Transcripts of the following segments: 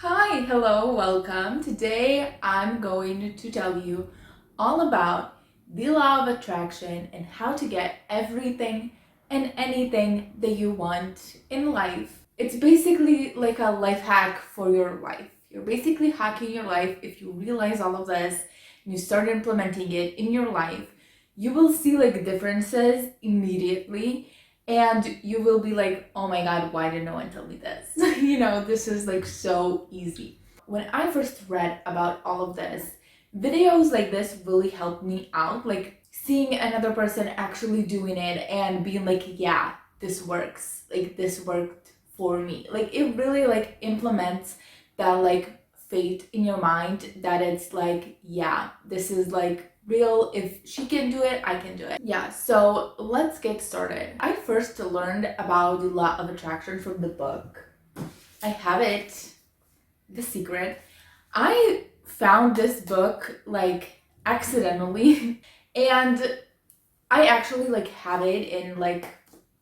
Hi, hello, welcome. Today I'm going to tell you all about the law of attraction and how to get everything and anything that you want in life. It's basically like a life hack for your life. You're basically hacking your life if you realize all of this and you start implementing it in your life. You will see like differences immediately and you will be like, oh my god, why did no one tell me this? This is like so easy. When I first read about all of this, videos like this really helped me out, like seeing another person actually doing it and being like, yeah, this works, like this worked for me. Like it really like implements that like faith in your mind that it's like, yeah, this is like real. If she can do it, I can do it. Yeah, so let's get started. I first learned about the law of attraction from the book. I have it, The Secret. I found this book like accidentally and I actually like have it in like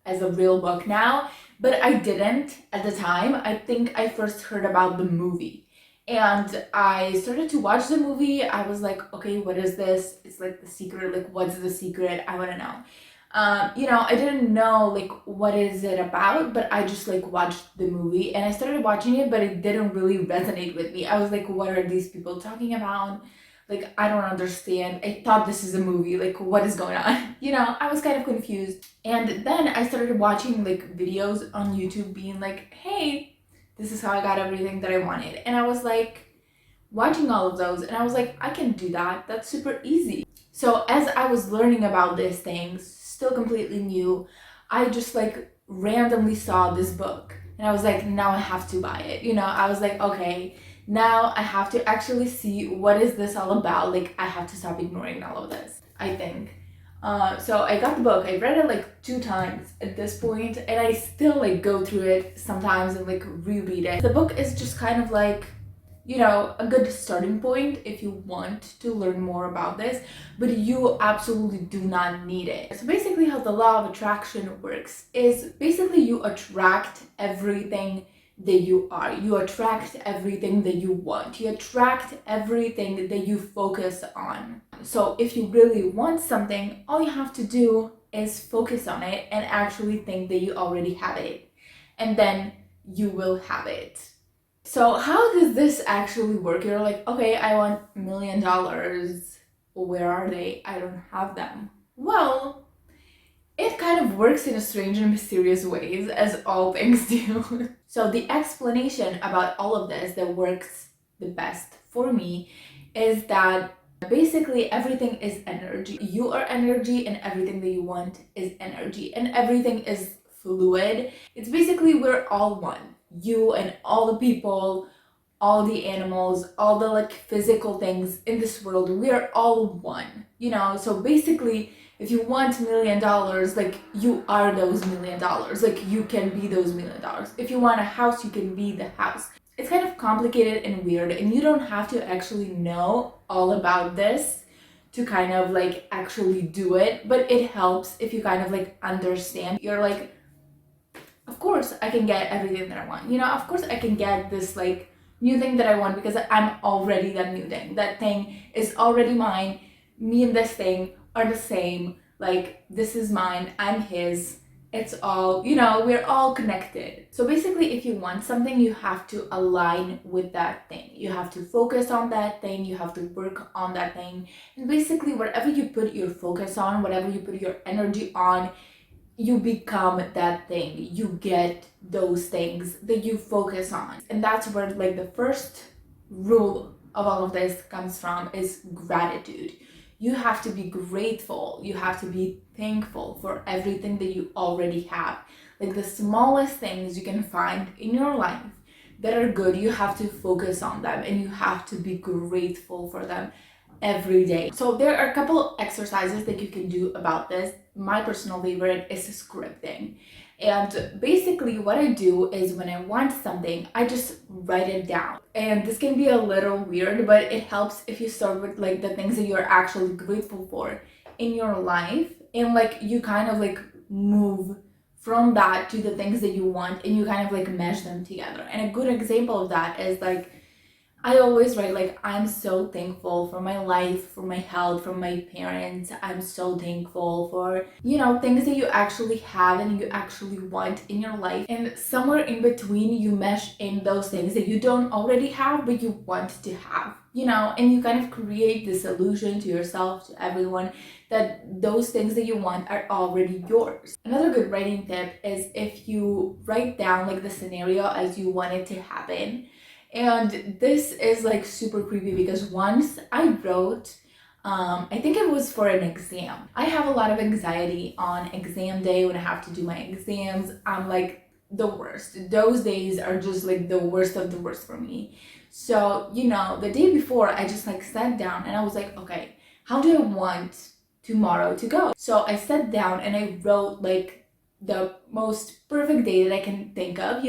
as a real book now, but I didn't at the time. I think I first heard about the movie and I started to watch the movie. I was like, okay, what is this? It's like The Secret. Like, what's the secret? I want to know. I didn't know like what is it about, but I just like watched the movie and I started watching it, but it didn't really resonate with me. I was like, what are these people talking about? Like, I don't understand. I thought this is a movie. Like, what is going on? I was kind of confused. And then I started watching like videos on YouTube being like, hey, this is how I got everything that I wanted. And I was like, watching all of those, and I was like, I can do that. That's super easy. So as I was learning about these things, still completely new, I just like randomly saw this book and I was like, now I have to buy it. I was like, okay, now I have to actually see what is this all about. Like I have to stop ignoring all of this, I think. So I got the book. I read it like 2 times at this point, and I still like go through it sometimes and like reread it. The book is just kind of like a good starting point if you want to learn more about this, but you absolutely do not need it. So basically how the law of attraction works is basically you attract everything that you are. You attract everything that you want. You attract everything that you focus on. So if you really want something, all you have to do is focus on it and actually think that you already have it. And then you will have it. So how does this actually work? You're like, okay, I want $1,000,000. Well, where are they? I don't have them. Well, it kind of works in a strange and mysterious ways, as all things do. So the explanation about all of this that works the best for me is that basically everything is energy. You are energy and everything that you want is energy and everything is fluid. It's basically we're all one. You and all the people, all the animals, all the like physical things in this world, we are all one. So basically if you want $1,000,000, like you are those $1,000,000. Like you can be those $1,000,000. If you want a house, you can be the house. It's kind of complicated and weird, and you don't have to actually know all about this to kind of like actually do it, but it helps if you kind of like understand. You're like, of course I can get everything that I want. Of course I can get this like new thing that I want because I'm already that new thing. That thing is already mine. Me and this thing are the same. Like this is mine, I'm his. It's all, we're all connected. So basically if you want something, you have to align with that thing. You have to focus on that thing, you have to work on that thing. And basically whatever you put your focus on, whatever you put your energy on, you become that thing. You get those things that you focus on. And that's where like the first rule of all of this comes from is gratitude. You have to be grateful. You have to be thankful for everything that you already have. Like the smallest things you can find in your life that are good, you have to focus on them and you have to be grateful for them every day. So there are a couple exercises that you can do about this. My personal favorite is scripting. And basically what I do is when I want something, I just write it down. And this can be a little weird, but it helps if you start with like the things that you're actually grateful for in your life, and like you kind of like move from that to the things that you want, and you kind of like mesh them together. And a good example of that is like, I always write like, I'm so thankful for my life, for my health, for my parents. I'm so thankful for, things that you actually have and you actually want in your life. And somewhere in between, you mesh in those things that you don't already have, but you want to have, and you kind of create this illusion to yourself, to everyone, that those things that you want are already yours. Another good writing tip is if you write down like the scenario as you want it to happen. And this is like super creepy because once I wrote, I think it was for an exam. I have a lot of anxiety on exam day when I have to do my exams. I'm like the worst. Those days are just like the worst of the worst for me. So, the day before, I just like sat down and I was like, okay, how do I want tomorrow to go? So I sat down and I wrote like the most perfect day that I can think of,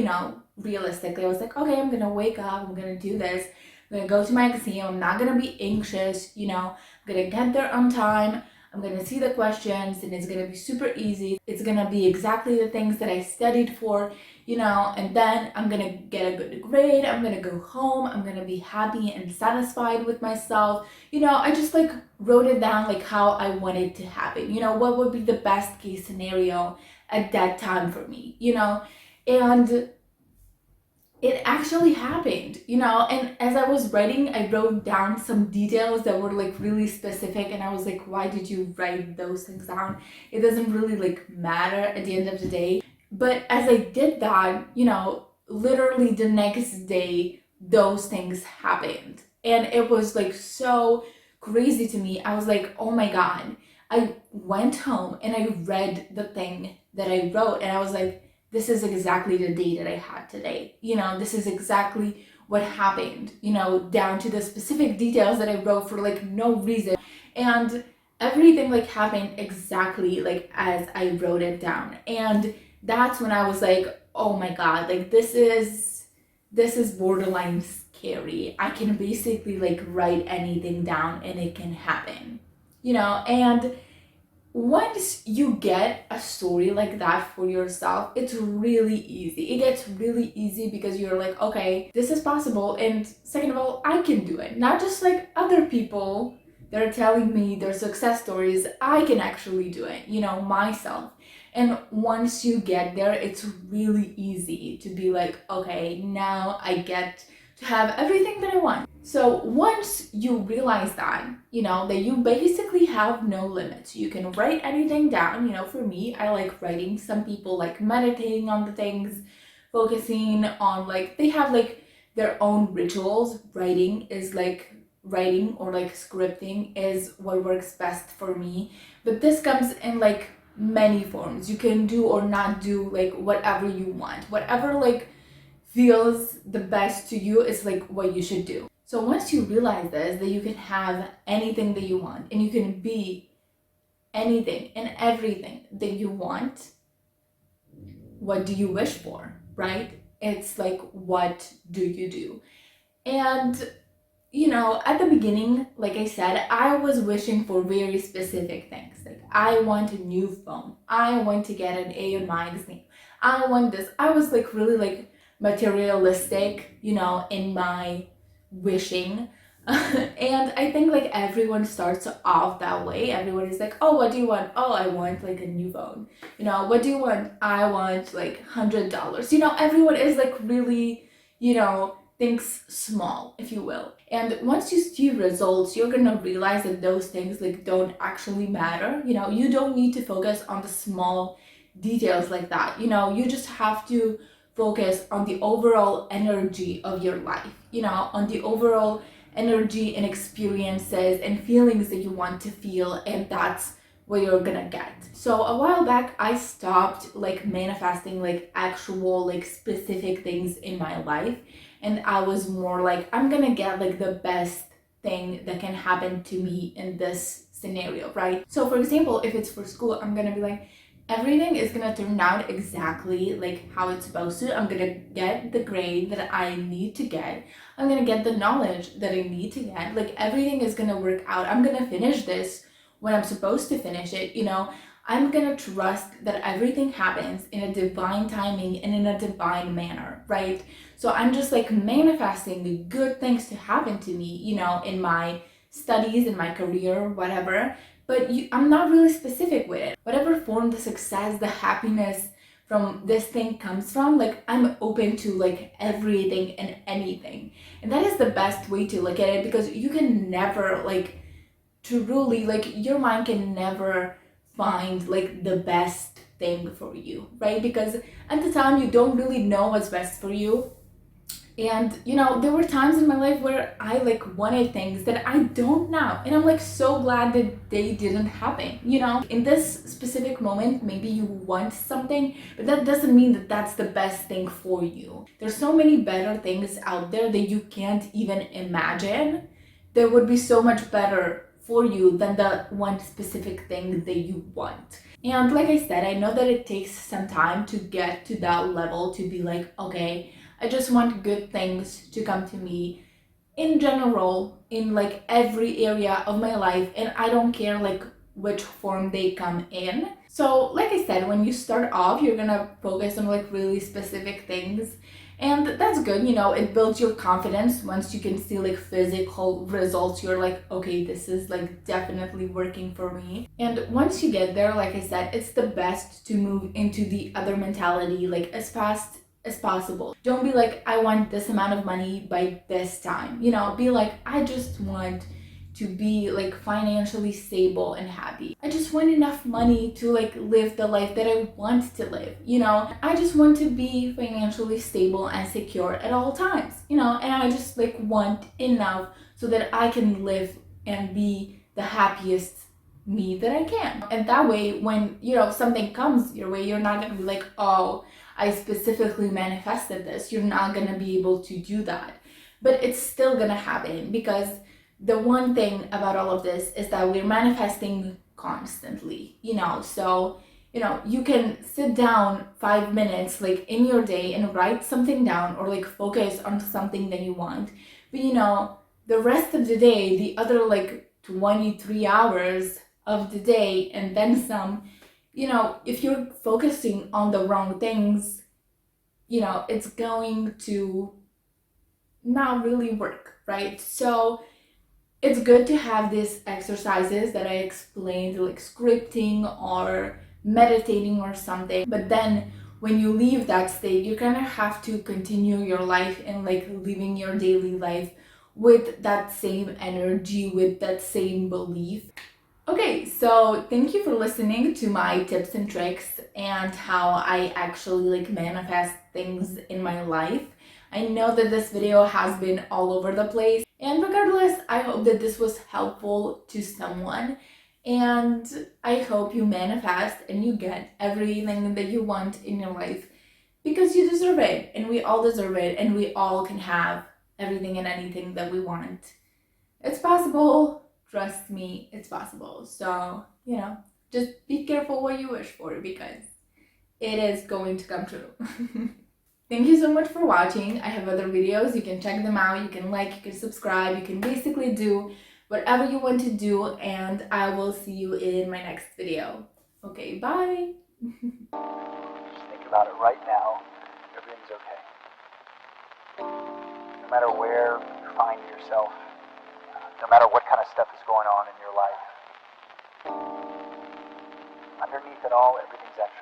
realistically. I was like, okay, I'm gonna wake up, I'm gonna do this, I'm gonna go to my exam, I'm not gonna be anxious, I'm gonna get there on time, I'm gonna see the questions, and it's gonna be super easy. It's gonna be exactly the things that I studied for, and then I'm gonna get a good grade, I'm gonna go home, I'm gonna be happy and satisfied with myself. I just like wrote it down like how I want it to happen, what would be the best case scenario at that time for me, and it actually happened, and as I was writing, I wrote down some details that were like really specific, and I was like, why did you write those things down? It doesn't really like matter at the end of the day. But as I did that, literally the next day, those things happened. And it was like so crazy to me. I was like, oh my God. I went home and I read the thing that I wrote, and I was like, this is exactly the day that I had today. This is exactly what happened, down to the specific details that I wrote for like no reason. And everything like happened exactly like as I wrote it down. And that's when I was like, oh my God, like this is borderline scary. I can basically like write anything down and it can happen, and once you get a story like that for yourself, it's really easy. It gets really easy because you're like, okay, this is possible. And second of all, I can do it. Not just like other people that are telling me their success stories. I can actually do it, myself. And once you get there, it's really easy to be like, okay, now I get to have everything that I want. So once you realize that, that you basically have no limits, you can write anything down. For me, I like writing. Some people like meditating on the things, focusing on like, they have like their own rituals. Writing or like scripting is what works best for me. But this comes in like many forms. You can do or not do like whatever you want. Whatever like feels the best to you is like what you should do. So once you realize this, that you can have anything that you want and you can be anything and everything that you want, what do you wish for, right? It's like, what do you do? And at the beginning, like I said, I was wishing for very specific things. Like, I want a new phone, I want to get an A in my exam, I want this. I was like really like materialistic, in my wishing. And I think like everyone starts off that way. Everyone is like, oh, what do you want? Oh, I want like a new phone. What do you want? I want like $100. Everyone is like really, thinks small, if you will. And once you see results, you're gonna realize that those things like don't actually matter. You don't need to focus on the small details like that. You just have to focus on the overall energy of your life, on the overall energy and experiences and feelings that you want to feel, and that's what you're gonna get. So a while back, I stopped like manifesting like actual like specific things in my life, and I was more like, I'm gonna get like the best thing that can happen to me in this scenario, right? So for example, if it's for school, I'm gonna be like, everything is gonna turn out exactly like how it's supposed to. I'm gonna get the grade that I need to get. I'm gonna get the knowledge that I need to get. Like, everything is gonna work out. I'm gonna finish this when I'm supposed to finish it. I'm gonna trust that everything happens in a divine timing and in a divine manner, right? So I'm just like manifesting the good things to happen to me, in my studies, in my career, whatever. But I'm not really specific with it. Whatever form the success, the happiness from this thing comes from, like I'm open to like everything and anything. And that is the best way to look at it, because you can never like truly, like your mind can never find like the best thing for you, right? Because at the time you don't really know what's best for you. And there were times in my life where I like wanted things that I don't now. And I'm like so glad that they didn't happen. In this specific moment, maybe you want something, but that doesn't mean that that's the best thing for you. There's so many better things out there that you can't even imagine that would be so much better for you than the one specific thing that you want. And like I said, I know that it takes some time to get to that level, to be like, okay, I just want good things to come to me in general, in like every area of my life, and I don't care like which form they come in. So like I said, when you start off, you're gonna focus on like really specific things, and that's good. It builds your confidence. Once you can see like physical results, you're like, okay, this is like definitely working for me. And once you get there, like I said, it's the best to move into the other mentality like as fast as possible. Don't be like, I want this amount of money by this time. Be like, I just want to be like financially stable and happy. I just want enough money to like live the life that I want to live. I just want to be financially stable and secure at all times. And I just like want enough so that I can live and be the happiest me that I can. And that way, when something comes your way, you're not gonna be like, oh, I specifically manifested this. You're not gonna be able to do that. But it's still gonna happen, because the one thing about all of this is that we're manifesting constantly, so you can sit down 5 minutes like in your day and write something down, or like focus on something that you want. But the rest of the day, the other like 23 hours of the day and then some, if you're focusing on the wrong things, it's going to not really work, right? So it's good to have these exercises that I explained, like scripting or meditating or something. But then when you leave that state, you're gonna have to continue your life and like living your daily life with that same energy, with that same belief. Okay, so thank you for listening to my tips and tricks and how I actually like manifest things in my life. I know that this video has been all over the place, and regardless, I hope that this was helpful to someone, and I hope you manifest and you get everything that you want in your life, because you deserve it, and we all deserve it, and we all can have everything and anything that we want. It's possible. Trust me, it's possible. So, just be careful what you wish for, because it is going to come true. Thank you so much for watching. I have other videos. You can check them out. You can like, you can subscribe. You can basically do whatever you want to do, and I will see you in my next video. Okay, bye. Just think about it right now. Everything's okay. No matter where you find yourself, no matter what kind of stuff is going on in your life, underneath it all, everything's actually